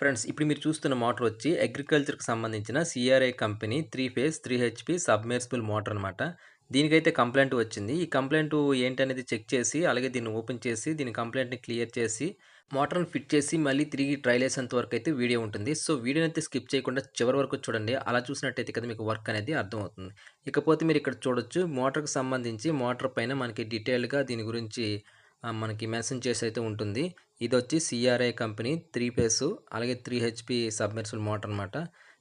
Friends ఇప్పుడు మీరు చూస్తున్న మోటార్ వచ్చి అగ్రికల్చర్‌కి సంబంధించిన CRI company 3 phase 3 HP submersible motor అనమాట. దీనికైతే కంప్లెయింట్ వచ్చింది. ఈ కంప్లెయింట్ ఏంటనేది చెక్ చేసి, అలాగే దీన్ని ఓపెన్ చేసి, దీని కంప్లెయింట్‌ని క్లియర్ చేసి, మోటార్‌ని ఫిట్ చేసి, మళ్ళీ తిరిగి ట్రయల్ ఏసేంత వరకైతే వీడియో ఉంటుంది. సో, వీడియోనైతే స్కిప్ చేయకుండా చివరి వరకు చూడండి. అలా చూసినట్టయితే కదా మీకు వర్క్ అనేది అర్థమవుతుంది. ఇకపోతే మీరు ఇక్కడ చూడొచ్చు మోటార్‌కి సంబంధించి మోటార్ పైన మనకి డీటెయిల్డ్‌గా దీని గురించి మనకి మెన్షన్ చేసైతే ఉంటుంది. ఇదొచ్చి సీఆర్ఐ కంపెనీ 3 ఫేసు అలాగే 3 హెచ్‌పీ సబ్‌మెర్సిబుల్ మోటార్ అనమాట.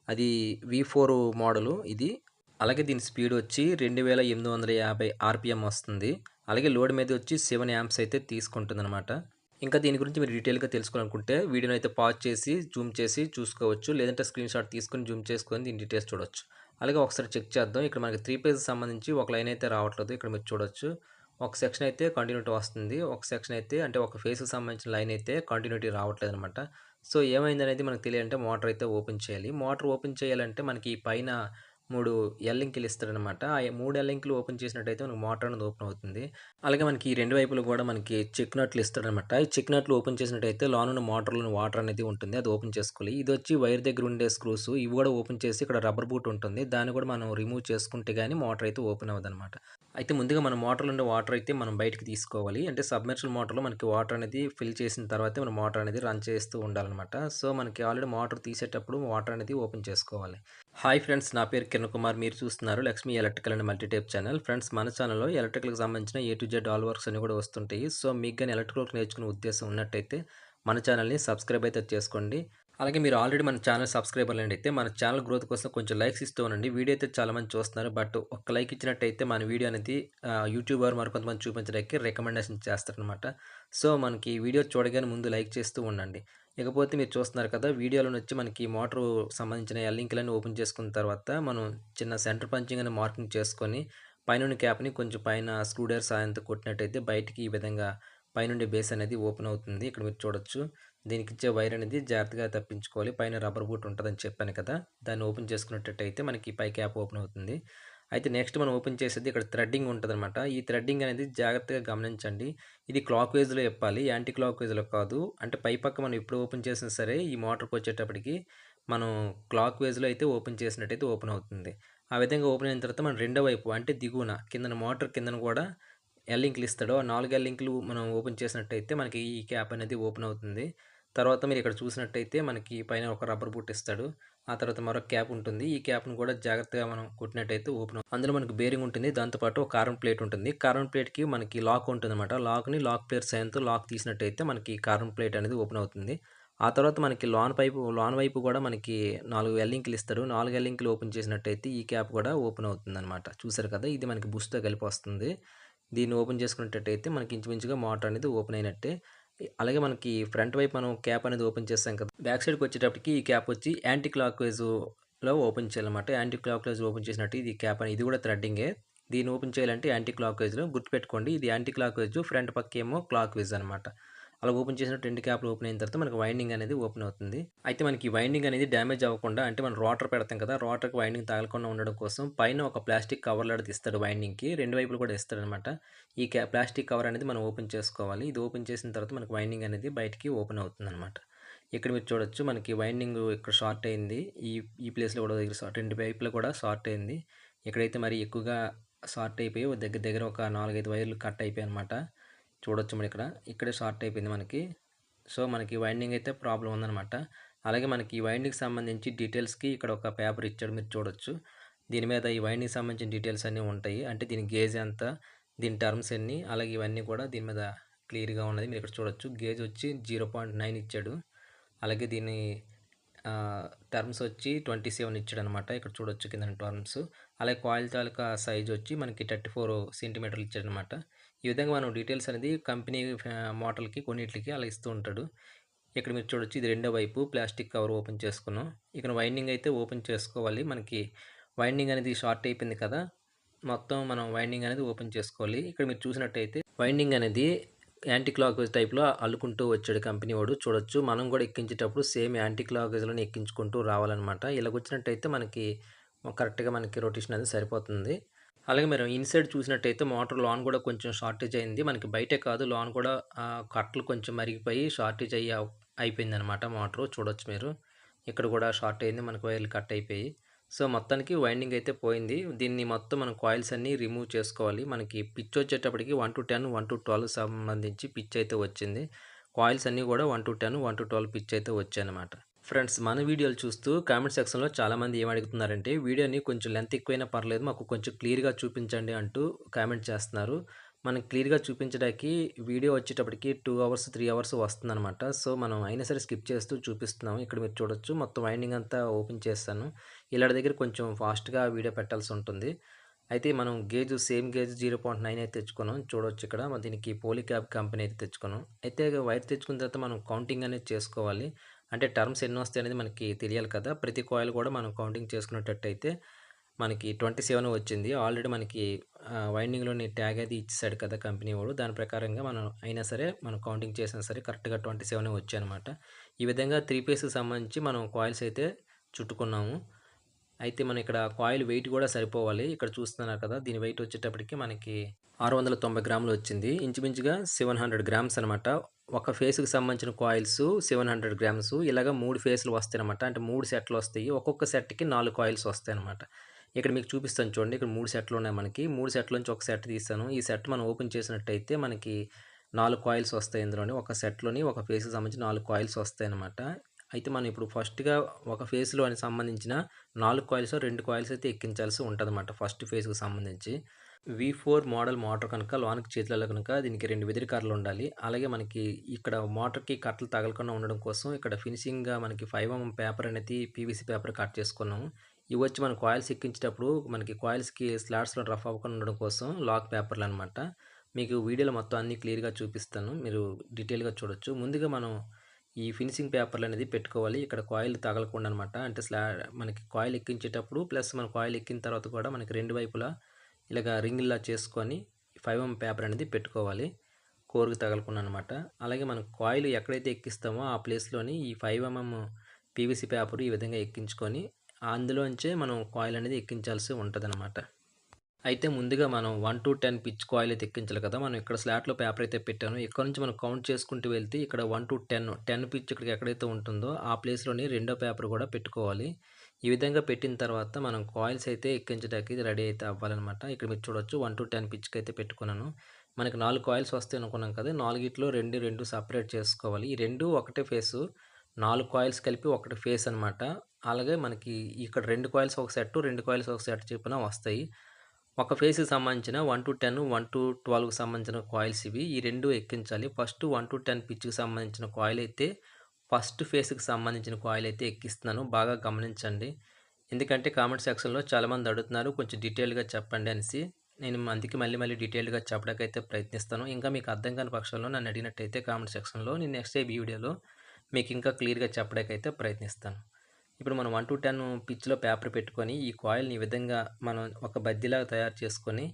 అది V4 మోడలు ఇది. అలాగే దీని స్పీడ్ వచ్చి 2850 ఆర్‌పిఎం వస్తుంది. అలాగే లోడ్ మీద వచ్చి 7 యాంప్స్ అయితే తీసుకుంటుందనమాట. ఇంకా దీని గురించి మీరు డీటెయిల్‌గా తెలుసుకోవాలనుకుంటే వీడియోని అయితే పాజ్ చేసి, జూమ్ చేసి చూసుకోవచ్చు. లేదంటే స్క్రీన్‌షాట్ తీసుకొని జూమ్ చేసుకొని దీని డీటెయిల్స్ చూడొచ్చు. అలాగే ఒకసారి చెక్ చేద్దాం. ఇక్కడ మనకి 3 ఫేజ్‌కి సంబంధించి ఒక లైన్ అయితే రావట్లేదు. ఇక్కడ మీరు చూడొచ్చు. ఒక సెక్షన్ అయితే కంటిన్యూటీ వస్తుంది. ఒక సెక్షన్ అయితే అంటే ఒక ఫేస్‌కి సంబంధించిన లైన్ అయితే కంటిన్యూటీ రావట్లేదనమాట. సో, ఏమైందనేది మనకు తెలియాలంటే మోటర్ అయితే ఓపెన్ చేయాలి. మోటర్ ఓపెన్ చేయాలంటే మనకి పైన 3 ఎల్ లింకులు ఇస్తాడనమాట. ఆ 3 ఎల్ లింకులు ఓపెన్ చేసినట్టయితే మనకు మోటర్ అనేది ఓపెన్ అవుతుంది. అలాగే మనకి ఈ 2 వైపులు కూడా మనకి చెక్ నట్లు ఇస్తాడనమాట. ఈ చెక్ నట్లు ఓపెన్ చేసినట్టయితే లోనున్న మోటార్‌లోని వాటర్ అనేది ఉంటుంది. అది ఓపెన్ చేసుకోవాలి. ఇదొచ్చి వైర్ దగ్గర ఉండే స్క్రూస్ ఇవి కూడా ఓపెన్ చేసి ఇక్కడ రబ్బర్ బూట్ ఉంటుంది. దాన్ని కూడా మనం రిమూవ్ చేసుకుంటే గాని మోటర్ అయితే ఓపెన్ అవ్వదనమాట. అయితే ముందుగా మన మోటార్‌లో ఉండే వాటర్ అయితే మనం బయటికి తీసుకోవాలి. అంటే సబ్‌మెర్సిబుల్ మోటార్‌లో మనకి వాటర్ అనేది ఫిల్ చేసిన తర్వాతే మన మోటార్ అనేది రన్ చేస్తూ ఉండాలనమాట. సో, మనకి ఆల్రెడీ మోటార్ తీసేటప్పుడు వాటర్ అనేది ఓపెన్ చేసుకోవాలి. హాయ్ ఫ్రెండ్స్, నా పేరు కిరణ్ కుమార్. మీరు చూస్తున్నారు లక్ష్మీ ఎలక్ట్రికల్ అండ్ మల్టీటేప్ ఛానల్. ఫ్రెండ్స్ మన ఛానల్‌లో ఎలక్ట్రికల్‌కి సంబంధించిన A to Z all works అన్నీ కూడా వస్తుంటాయి. సో, మీకు గాని ఎలక్ట్రికల్ వర్క్ నేర్చుకునే ఉద్దేశం ఉన్నట్టయితే మన ఛానల్‌ని సబ్స్క్రైబ్ అయితే చేసుకోండి. అలాగే మీరు ఆల్రెడీ మన ఛానల్ సబ్స్క్రైబర్‌లైతే మన ఛానల్ గ్రోత్ కోసం కొంచెం లైక్స్ ఇస్తూ ఉండండి. వీడియో అయితే చాలామంది చూస్తున్నారు. బట్ ఒక్క లైక్ ఇచ్చినట్టయితే మన వీడియో అనేది యూట్యూబర్ మరికొంతమంది చూపించడానికి రికమెండేషన్ చేస్తారనమాట. సో, మనకి వీడియో చూడగానే ముందు లైక్ చేస్తూ ఉండండి. ఇకపోతే మీరు చూస్తున్నారు కదా! వీడియోలోనొచ్చి మనకి మోటరు సంబంధించిన లింకులన్నీ ఓపెన్ చేసుకున్న తర్వాత మనం చిన్న సెంటర్ పంచింగ్ అని మార్కింగ్ చేసుకొని పైనున్న క్యాప్‌ని కొంచెం పైన స్క్రూ డ్రైవర్ సాయంతో కొట్టినట్టయితే బయటికి ఈ విధంగా పైనుండే బేస్ అనేది ఓపెన్ అవుతుంది. ఇక్కడ మీరు చూడొచ్చు. దీనికిచ్చే వైర్ అనేది జాగ్రత్తగా తప్పించుకోవాలి. పైన రబ్బర్ బూట్ ఉంటదని చెప్పాను కదా! దాన్ని ఓపెన్ చేసుకున్నట్టయితే మనకి పై క్యాప్ ఓపెన్ అవుతుంది. అయితే నెక్స్ట్ మనం ఓపెన్ చేసేది ఇక్కడ థ్రెడ్డింగ్ ఉంటదనమాట. ఈ థ్రెడ్డింగ్ అనేది జాగ్రత్తగా గమనించండి. ఇది క్లాక్ వైస్‌లో ఇప్పాలి. యాంటీ క్లాక్ వైస్‌లో కాదు. అంటే పై పక్క మనం ఎప్పుడు ఓపెన్ చేసినా సరే ఈ మోటార్‌కొచ్చేటప్పటికి మనం క్లాక్ వైస్‌లో అయితే ఓపెన్ చేసినట్టయితే ఓపెన్ అవుతుంది. ఆ విధంగా ఓపెన్ అయిన తర్వాత మనం రెండో వైపు అంటే దిగువన కిందన మోటార్ కిందన కూడా ఎల్ లింకులు ఇస్తాడు. ఆ 4 ఎల్ లింకులు మనం ఓపెన్ చేసినట్టయితే మనకి ఈ క్యాప్ అనేది ఓపెన్ అవుతుంది. తర్వాత మీరు ఇక్కడ చూసినట్టయితే మనకి పైన ఒక రబ్బర్ బూట్ ఇస్తాడు. ఆ తర్వాత మరొక క్యాప్ ఉంటుంది. ఈ క్యాప్‌ని కూడా జాగ్రత్తగా మనం కొట్టినట్టయితే ఓపెన్ అందులో మనకు బేరింగ్ ఉంటుంది. దాంతో పాటు ఒక కార్బన్ ప్లేట్ ఉంటుంది. కార్బన్ ప్లేట్‌కి మనకి లాక్ ఉంటుందన్నమాట. లాక్ ప్లేయర్ సాయంతో లాక్ తీసినట్టయితే మనకి కార్బన్ ప్లేట్ అనేది ఓపెన్ అవుతుంది. ఆ తర్వాత మనకి లోన వైపు కూడా మనకి 4 ఎల్ లింకులు ఇస్తాడు. 4 ఎల్ లింకులు ఓపెన్ చేసినట్టయితే ఈ క్యాప్ కూడా ఓపెన్ అవుతుందన్నమాట. చూసారు కదా! ఇది మనకి బుష్‌తో కలిపి వస్తుంది. దీన్ని ఓపెన్ చేసుకునేటట్టయితే మనకి ఇంచుమించుగా మోటార్ అనేది ఓపెన్ అయినట్టే. అలాగే మనకి ఫ్రంట్ వైపు మనం క్యాప్ అనేది ఓపెన్ చేస్తాం కదా! బ్యాక్ సైడ్‌కొచ్చేటప్పటికి ఈ క్యాప్ వచ్చి యాంటీ క్లాక్ వైస్‌లో ఓపెన్ చేయాలన్నమాట. యాంటీ క్లాక్ వైస్ ఓపెన్ చేసినట్టు ఇది క్యాప్ ఇది కూడా థ్రెడ్డింగే. దీన్ని ఓపెన్ చేయాలంటే యాంటీ క్లాక్ వైస్‌లో గుర్తుపెట్టుకోండి. ఇది యాంటీ క్లాక్ వైస్ ఫ్రంట్ పక్కేమో క్లాక్ వైస్ అనమాట. అలా ఓపెన్ చేసినట్టు 2 క్యాప్‌లు ఓపెన్ అయిన తర్వాత మనకి వైండింగ్ అనేది ఓపెన్ అవుతుంది. అయితే మనకి వైండింగ్ అనేది డ్యామేజ్ అవ్వకుండా అంటే మనం రోటర్ పెడతాం కదా! రోటర్‌కి వైండింగ్ తగలకుండా ఉండడం కోసం పైన ఒక ప్లాస్టిక్ కవర్ లాంటిది ఇస్తాడు వైండింగ్‌కి. 2 వైపులు కూడా ఇస్తాడనమాట. ఈ ప్లాస్టిక్ కవర్ అనేది మనం ఓపెన్ చేసుకోవాలి. ఇది ఓపెన్ చేసిన తర్వాత మనకి వైండింగ్ అనేది బయటికి ఓపెన్ అవుతుందనమాట. ఇక్కడ మీరు చూడొచ్చు మనకి వైండింగ్ ఇక్కడ షార్ట్ అయింది. ఈ ఈ ప్లేస్‌లో కూడా దగ్గర 2 వైపులా కూడా షార్ట్ అయింది. ఇక్కడైతే మరి ఎక్కువగా షార్ట్ అయిపోయి దగ్గర దగ్గర ఒక 4, 5 వైర్లు కట్ అయిపోయాయన్నమాట. చూడొచ్చు మనం ఇక్కడ. ఇక్కడే షార్ట్ అయిపోయింది మనకి. సో, మనకి వైండింగ్ అయితే ప్రాబ్లమ్ ఉందనమాట. అలాగే మనకి ఈ వైండింగ్‌కి సంబంధించి డీటెయిల్స్‌కి ఇక్కడ ఒక పేపర్ ఇచ్చాడు మీరు చూడొచ్చు. దీని మీద ఈ వైండింగ్‌కి సంబంధించిన డీటెయిల్స్ అన్నీ ఉంటాయి. అంటే దీని గేజ్ ఎంత, దీని టర్మ్స్ ఎన్ని, అలాగే ఇవన్నీ కూడా దీని మీద క్లియర్‌గా ఉన్నది. మీరు ఇక్కడ చూడొచ్చు. గేజ్ వచ్చి 0.9 ఇచ్చాడు. అలాగే దీని టర్మ్స్ వచ్చి 27 ఇచ్చాడనమాట. ఇక్కడ చూడొచ్చు కిందన టర్మ్స్. అలాగే కాయిల్ తాలూకా సైజ్ వచ్చి మనకి 34 సెంటీమీటర్లు ఇచ్చాడనమాట. ఈ విధంగా మనం డీటెయిల్స్ అనేది కంపెనీ మోడల్‌కి కొన్నిట్లికి అలా ఇస్తూ ఉంటాడు. ఇక్కడ మీరు చూడొచ్చు ఇది రెండో వైపు ప్లాస్టిక్ కవర్ ఓపెన్ చేసుకున్నాం. ఇక్కడ వైండింగ్ అయితే ఓపెన్ చేసుకోవాలి. మనకి వైండింగ్ అనేది షార్ట్ అయిపోయింది కదా! మొత్తం మనం వైండింగ్ అనేది ఓపెన్ చేసుకోవాలి. ఇక్కడ మీరు చూసినట్టయితే వైండింగ్ అనేది యాంటీ క్లాక్ వైస్ టైప్‌లో అల్లుకుంటూ వచ్చాడు కంపెనీ వాడు చూడొచ్చు. మనం కూడా ఎక్కించేటప్పుడు సేమ్ యాంటీ క్లాక్ వైస్‌లోనే ఎక్కించుకుంటూ రావాలన్నమాట. ఇలాగొచ్చినట్టయితే మనకి కరెక్ట్‌గా మనకి రొటేషన్ అనేది సరిపోతుంది. అలాగే మీరు ఇన్‌సైడ్ చూసినట్టయితే మోటార్ లోన కూడా కొంచెం షార్టేజ్ అయింది. మనకి బయటే కాదు లోన కూడా కట్టలు కొంచెం మరిగిపోయి షార్టేజ్ అయ్యే అయిపోయిందనమాట మోటరు చూడొచ్చు మీరు. ఇక్కడ కూడా షార్ట్ అయింది. మనకు వైర్లు కట్ అయిపోయి. సో, మొత్తానికి వైండింగ్ అయితే పోయింది. దీన్ని మొత్తం మనం కాయిల్స్ అన్నీ రిమూవ్ చేసుకోవాలి. మనకి పిచ్ వచ్చేటప్పటికి 1-10, 1-12 సంబంధించి పిచ్ అయితే వచ్చింది. కాయిల్స్ అన్నీ కూడా 1-10, 1-12 పిచ్ అయితే వచ్చాయన్నమాట. ఫ్రెండ్స్, మన వీడియోలు చూస్తూ కామెంట్ సెక్షన్‌లో చాలామంది ఏం అడుగుతున్నారంటే, వీడియోని కొంచెం లెంత్ ఎక్కువైనా పర్లేదు మాకు కొంచెం క్లియర్‌గా చూపించండి అంటూ కామెంట్ చేస్తున్నారు. మనం క్లియర్‌గా చూపించడానికి వీడియో వచ్చేటప్పటికి 2 అవర్స్, 3 అవర్స్ వస్తుందనమాట. సో, మనం అయినా సరే స్కిప్ చేస్తూ చూపిస్తున్నాము. ఇక్కడ మీరు చూడొచ్చు మొత్తం వైండింగ్ అంతా ఓపెన్ చేశాను. ఇలాంటి దగ్గర కొంచెం ఫాస్ట్‌గా వీడియో పెట్టాల్సి ఉంటుంది. అయితే మనం సేమ్ గేజ్ 0.9 అయితే తెచ్చుకున్నాం. చూడొచ్చు ఇక్కడ దీనికి పోలీక్యాబ్ కంపెనీ అయితే తెచ్చుకున్నాం. అయితే వైర్ తెచ్చుకున్న తర్వాత మనం కౌంటింగ్ అనేది చేసుకోవాలి. అంటే టర్మ్స్ ఎన్నొస్తాయి అనేది మనకి తెలియాలి కదా! ప్రతి కాయిల్ కూడా మనం కౌంటింగ్ చేసుకునేటట్టయితే మనకి 27 వచ్చింది. ఆల్రెడీ మనకి వైండింగ్‌లోని ట్యాగ్ అది ఇచ్చేసాడు కదా! కంపెనీ వోడు. దాని ప్రకారంగా మనం అయినా సరే మనం కౌంటింగ్ చేసినా సరే కరెక్ట్‌గా 27 వచ్చాయన్నమాట. ఈ విధంగా 3 పీస్‌కి సంబంధించి మనం కాయిల్స్ అయితే చుట్టుకున్నాము. అయితే మనం ఇక్కడ కాయిల్ వెయిట్ కూడా సరిపోవాలి. ఇక్కడ చూస్తున్నారు కదా! దీని వెయిట్ వచ్చేటప్పటికి మనకి 690 గ్రాములు వచ్చింది. ఇంచుమించుగా 700 గ్రామ్స్ అనమాట. ఒక ఫేస్‌కి సంబంధించిన కాయిల్స్ 700 గ్రామ్స్ ఇలాగ 3 ఫేస్‌లు వస్తాయన్నమాట. అంటే 3 సెట్‌లు వస్తాయి. ఒక్కొక్క సెట్‌కి 4 కాయిల్స్ వస్తాయన్నమాట. ఇక్కడ మీకు చూపిస్తాను చూడండి. ఇక్కడ 3 సెట్‌లు ఉన్నాయి మనకి. 3 సెట్‌ల నుంచి ఒక సెట్ తీసాను. ఈ సెట్ మనం ఓపెన్ చేసినట్టయితే మనకి 4 కాయిల్స్ వస్తాయి ఇందులోని. ఒక సెట్‌లోని ఒక ఫేస్‌కి సంబంధించి 4 కాయిల్స్ వస్తాయన్నమాట. అయితే మనం ఇప్పుడు ఫస్ట్‌గా ఒక ఫేస్‌లోని సంబంధించిన 4 కాయిల్సో, 2 కాయిల్స్ అయితే ఎక్కించాల్సి ఉంటదన్నమాట ఫస్ట్ ఫేజ్‌కి సంబంధించి. V4 మోడల్ మోటార్ కనుక లోనకి చేతులలో కనుక దీనికి 2 వెదిరి కర్రలు ఉండాలి. అలాగే మనకి ఇక్కడ మోటార్‌కి కట్టలు తగలకుండా ఉండడం కోసం ఇక్కడ ఫినిషింగ్‌గా మనకి 5 పేపర్ అనేది పీవీసీ పేపర్ కట్ చేసుకున్నాము. ఇవి వచ్చి మనం కాయిల్స్ ఎక్కించేటప్పుడు మనకి కాయిల్స్‌కి స్లాట్స్‌లో రఫ్ అవ్వకుండా ఉండడం కోసం లాక్ పేపర్‌లనమాట. మీకు వీడియోలో మొత్తం అన్నీ క్లియర్‌గా చూపిస్తాను. మీరు డీటెయిల్‌గా చూడొచ్చు. ముందుగా మనం ఈ ఫినిషింగ్ పేపర్‌లనేది పెట్టుకోవాలి. ఇక్కడ కాయిల్ తగలకుండా అనమాట. అంటే మనకి కాయిల్ ఎక్కించేటప్పుడు ప్లస్ మన కాయిల్ ఎక్కిన తర్వాత కూడా మనకి 2 వైపులా ఇలాగ రింగుల్లా చేసుకొని 5 పేపర్ అనేది పెట్టుకోవాలి. కోర్‌కి తగలకుండా అనమాట. అలాగే మనం కాయిల్ ఎక్కడైతే ఎక్కిస్తామో ఆ ప్లేస్‌లోని ఈ 5 పీవీసీ పేపర్ ఈ విధంగా ఎక్కించుకొని అందులోంచే మనం కాయిల్ అనేది ఎక్కించాల్సి ఉంటదనమాట. అయితే ముందుగా మనం 1-10 పిచ్ కాయిల్ అయితే ఎక్కించాలి కదా! మనం ఇక్కడ స్లాట్‌లో పేపర్ అయితే పెట్టాను. ఇక్కడ నుంచి మనం కౌంట్ చేసుకుంటూ వెళ్తే ఇక్కడ 1-10 పిచ్ ఇక్కడికి ఎక్కడైతే ఉంటుందో ఆ ప్లేస్‌లోని రెండో పేపర్ కూడా పెట్టుకోవాలి. ఈ విధంగా పెట్టిన తర్వాత మనం కాయిల్స్ అయితే ఎక్కించడానికి రెడీ అయితే అవ్వాలనమాట. ఇక్కడ మీరు చూడొచ్చు 1-10 పిచ్‌కి అయితే పెట్టుకున్నాను. మనకి 4 కాయిల్స్ వస్తాయి అనుకున్నాం కదా! 4 2, 2 సెపరేట్ చేసుకోవాలి. ఈ 2 ఒకటే ఫేసు. 4 కాయిల్స్ కలిపి ఒకటి ఫేస్ అనమాట. అలాగే మనకి ఇక్కడ 2 కాయిల్స్ ఒక సెట్టు, 2 కాయిల్స్ ఒక సెట్ చొప్పున వస్తాయి. ఒక ఫేస్‌కి సంబంధించిన 1-10, 1-12కి సంబంధించిన కాయిల్స్ ఇవి. ఈ 2 ఎక్కించాలి. ఫస్ట్ 1-10 పిచ్‌కి సంబంధించిన కాయిల్ అయితే ఫస్ట్ ఫేస్‌కి సంబంధించిన కాయిల్ అయితే ఎక్కిస్తున్నాను. బాగా గమనించండి. ఎందుకంటే కామెంట్ సెక్షన్‌లో చాలామంది అడుగుతున్నారు. కొంచెం డీటెయిల్‌గా చెప్పండి అనేసి. నేను అందుకే మళ్ళీ మళ్ళీ డీటెయిల్‌గా చెప్పడానికైతే ప్రయత్నిస్తాను. ఇంకా మీకు అర్థం కాని పక్షంలో నన్ను అడిగినట్టయితే కామెంట్ సెక్షన్‌లో నేను నెక్స్ట్ వీడియోలో మీకు ఇంకా క్లియర్‌గా చెప్పడానికైతే ప్రయత్నిస్తాను. ఇప్పుడు మనం 1-10 పిచ్‌లో పేపర్ పెట్టుకొని ఈ కాయిల్‌ని ఈ విధంగా మనం ఒక బద్దిలాగా తయారు చేసుకొని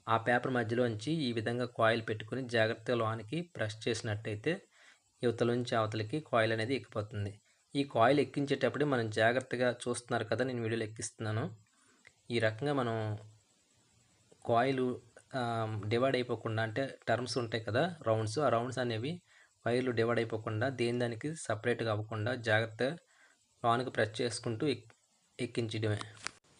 ఆ పేపర్ మధ్యలోంచి ఈ విధంగా కాయిల్ పెట్టుకొని జాగ్రత్తగా లోనికి ప్రెస్ చేసినట్టయితే ఇవతల నుంచి అవతలకి కాయిల్ అనేది ఎక్కిపోతుంది. ఈ కాయిల్ ఎక్కించేటప్పుడే మనం జాగ్రత్తగా చూస్తున్నారు కదా! నేను వీడియోలో ఎక్కిస్తున్నాను. ఈ రకంగా మనం కాయిలు డివైడ్ అయిపోకుండా అంటే టర్మ్స్ ఉంటాయి కదా! రౌండ్స్. ఆ రౌండ్స్ అనేవి వైర్లు డివైడ్ అయిపోకుండా దేని దానికి సెపరేట్‌గా అవ్వకుండా జాగ్రత్తగా లోనికి ప్రెస్ చేసుకుంటూ ఎక్కించడమే.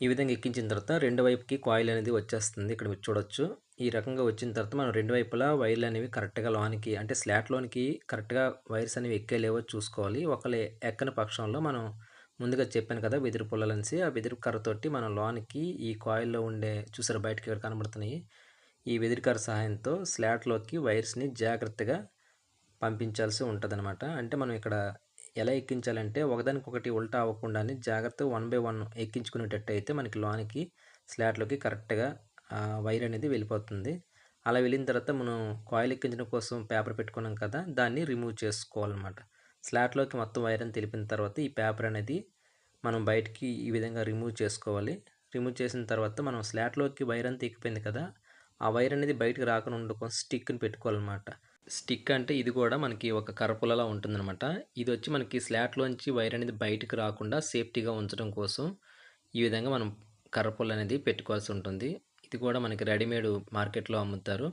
ఈ విధంగా ఎక్కించిన తర్వాత రెండు వైపుకి కాయిల్ అనేది వచ్చేస్తుంది. ఇక్కడ మీరు చూడొచ్చు. ఈ రకంగా వచ్చిన తర్వాత మనం రెండు వైపులా వైర్లు అనేవి కరెక్ట్‌గా లోనికి అంటే స్లాట్‌లోనికి కరెక్ట్‌గా వైర్స్ అనేవి ఎక్కాయో లేవో చూసుకోవాలి. ఒకవేళ ఎక్కని పక్షంలో మనం ముందుగా చెప్పాను కదా! వెదురు పుల్లలనేసి ఆ వెదురు కర్రతోటి మనం లోనికి ఈ కాయిల్‌లో ఉండే చూసారా బయటకి ఇక్కడ కనబడుతున్నాయి. ఈ వెదురు కర్ర సహాయంతో స్లాట్‌లోకి వైర్స్‌ని జాగ్రత్తగా పంపించాల్సి ఉంటదనమాట. అంటే మనం ఇక్కడ ఎలా ఎక్కించాలంటే ఒకదానికొకటి ఉల్టా అవ్వకుండానే జాగ్రత్తగా 1 బై 1 ఎక్కించుకునేటట్టయితే మనకి లోనికి స్లాట్‌లోకి కరెక్ట్‌గా వైర్ అనేది వెళ్ళిపోతుంది. అలా వెళ్ళిన తర్వాత మనం కాయిల్ ఎక్కించడం కోసం పేపర్ పెట్టుకున్నాం కదా! దాన్ని రిమూవ్ చేసుకోవాలనమాట. స్లాట్‌లోకి మొత్తం వైర్ అంతా తెలిపిన తర్వాత ఈ పేపర్ అనేది మనం బయటికి ఈ విధంగా రిమూవ్ చేసుకోవాలి. రిమూవ్ చేసిన తర్వాత మనం స్లాట్‌లోకి వైర్ అంతా ఎక్కిపోయింది కదా! ఆ వైర్ అనేది బయటకి రాకుండా ఉండడం కోసం స్టిక్‌ని పెట్టుకోవాలనమాట. స్టిక్ అంటే ఇది కూడా మనకి ఒక కర్రపుల్లలా ఉంటుందనమాట. ఇదొచ్చి మనకి స్లాట్‌లోంచి వైర్ అనేది బయటికి రాకుండా సేఫ్టీగా ఉంచడం కోసం ఈ విధంగా మనం కర్రపుల్ల అనేది పెట్టుకోవాల్సి ఉంటుంది. ఇది కూడా మనకి రెడీమేడ్ మార్కెట్‌లో అమ్ముతారు.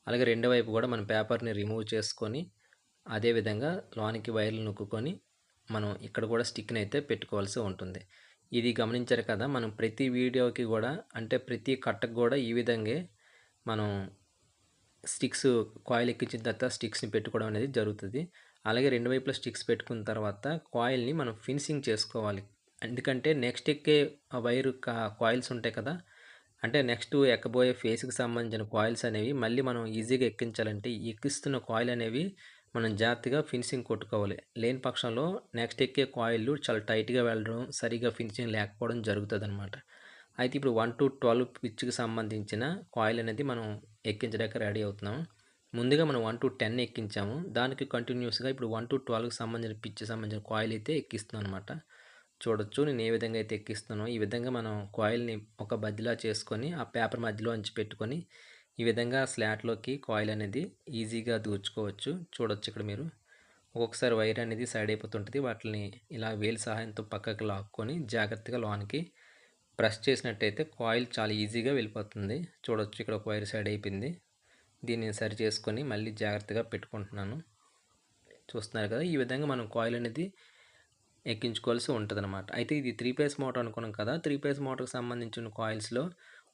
అలాగే రెండో వైపు కూడా మనం పేపర్‌ని రిమూవ్ చేసుకొని అదేవిధంగా లోనికి వైర్లు నొక్కుకొని మనం ఇక్కడ కూడా స్టిక్‌నైతే పెట్టుకోవాల్సి ఉంటుంది. ఇది గమనించారు కదా! మనం ప్రతి వీడియోకి గూడా అంటే ప్రతి కట్టకు గూడా ఈ విధంగే మనం స్టిక్స్ కాయిల్ ఎక్కించిన తర్వాత స్టిక్స్‌ని పెట్టుకోవడం అనేది జరుగుతది. అలాగే 2 వైపులా స్టిక్స్ పెట్టుకున్న తర్వాత కాయిల్‌ని మనం ఫినిషింగ్ చేసుకోవాలి. ఎందుకంటే నెక్స్ట్ ఎక్కే వైరు కాయిల్స్ ఉంటాయి కదా! అంటే నెక్స్ట్ ఎక్కబోయే ఫేస్‌కి సంబంధించిన కాయిల్స్ అనేవి మళ్ళీ మనం ఈజీగా ఎక్కించాలంటే ఎక్కిస్తున్న కాయిల్ అనేవి మనం జాగ్రత్తగా ఫినిషింగ్ కొట్టుకోవాలి. లేని పక్షంలో నెక్స్ట్ ఎక్కే కాయిల్‌లు చాలా టైట్‌గా వెళ్ళడం, సరిగ్గా ఫినిషింగ్ లేకపోవడం జరుగుతదనమాట. అయితే ఇప్పుడు 1-12 పిచ్‌కి సంబంధించిన కాయిల్ అనేది మనం ఎక్కించడానికి రెడీ అవుతున్నాం. ముందుగా మనం 1-10 ఎక్కించాము. దానికి కంటిన్యూయస్‌గా ఇప్పుడు 1-12కి సంబంధించిన పిచ్‌కి సంబంధించిన కాయిల్ అయితే ఎక్కిస్తున్నాను అనమాట. చూడొచ్చు నేను ఏ విధంగా అయితే ఎక్కిస్తున్నానో, ఈ విధంగా మనం కాయిల్‌ని ఒక బద్దిలా చేసుకొని, ఆ పేపర్ మధ్యలో అంచి పెట్టుకొని, ఈ విధంగా స్లాట్‌లోకి కాయిల్ అనేది ఈజీగా దూర్చుకోవచ్చు. చూడొచ్చు ఇక్కడ మీరు. ఒక్కొక్కసారి వైర్ అనేది సైడ్ అయిపోతుంటది. వాటిల్ని ఇలా వేలు సహాయంతో పక్కకి లాక్కొని జాగ్రత్తగా లోనికి ప్రెస్ చేసినట్టయితే కాయిల్ చాలా ఈజీగా వెళ్ళిపోతుంది. చూడొచ్చు ఇక్కడ ఒక వైర్ సైడ్ అయిపోయింది. దీన్ని సరి చేసుకొని మళ్ళీ జాగ్రత్తగా పెట్టుకుంటున్నాను. చూస్తున్నారు కదా! ఈ విధంగా మనం కాయిల్ అనేది ఎక్కించుకోవాల్సి ఉంటదనమాట. అయితే ఇది 3 ఫేస్ మోటార్ అనుకున్నాం కదా! 3 ఫేస్ మోటార్‌కి సంబంధించిన కాయిల్స్‌లో